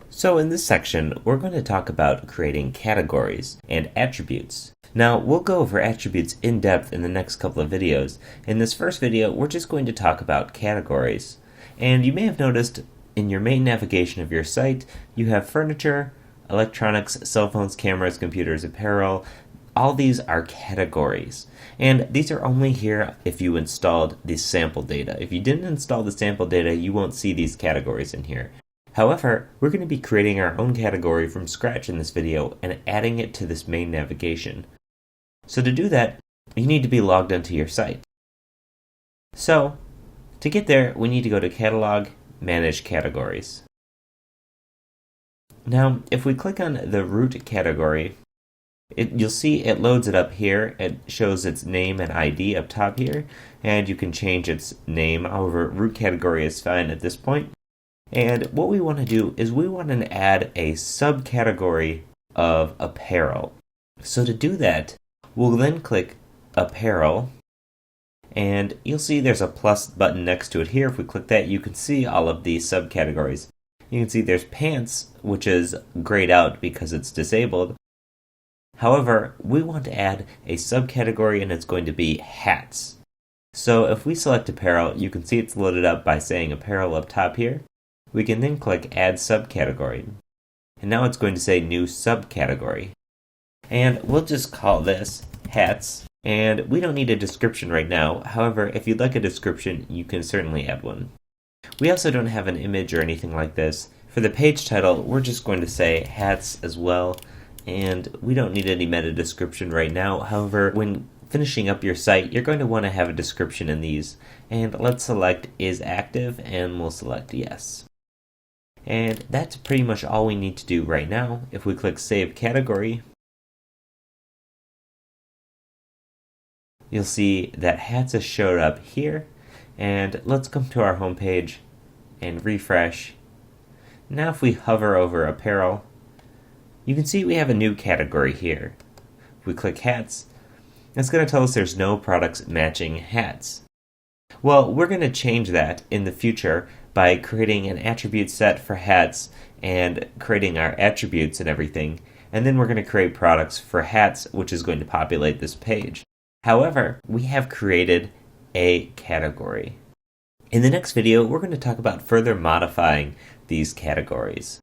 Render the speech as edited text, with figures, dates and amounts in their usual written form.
So in this section, we're going to talk about creating categories and attributes. Now, we'll go over attributes in depth in the next couple of videos. In this first video, we're just going to talk about categories. And you may have noticed in your main navigation of your site, you have furniture, electronics, cell phones, cameras, computers, apparel. All these are categories. And these are only here if you installed the sample data. If you didn't install the sample data, you won't see these categories in here. However, we're going to be creating our own category from scratch in this video and adding it to this main navigation. So to do that, you need to be logged into your site. So, to get there, we need to go to Catalog, Manage Categories. Now, if we click on the root category, you'll see it loads it up here. It shows its name and ID up top here, and you can change its name. However, root category is fine at this point. And what we want to do is we want to add a subcategory of apparel. So to do that, we'll then click Apparel, and you'll see there's a plus button next to it here. If we click that, you can see all of these subcategories. You can see there's pants, which is grayed out because it's disabled. However, we want to add a subcategory, and it's going to be hats. So if we select apparel, you can see it's loaded up by saying apparel up top here. We can then click Add Subcategory. And now it's going to say New Subcategory. And we'll just call this Hats. And we don't need a description right now. However, if you'd like a description, you can certainly add one. We also don't have an image or anything like this. For the page title, we're just going to say Hats as well. And we don't need any meta description right now. However, when finishing up your site, you're going to want to have a description in these. And let's select Is Active, and we'll select Yes. And that's pretty much all we need to do right now. If we click Save Category, you'll see that hats has showed up here. And let's come to our home page and refresh. Now if we hover over apparel, you can see we have a new category here. If we click hats, it's going to tell us there's no products matching hats. Well, we're going to change that in the future by creating an attribute set for hats and creating our attributes and everything. And then we're going to create products for hats, which is going to populate this page. However, we have created a category. In the next video, we're going to talk about further modifying these categories.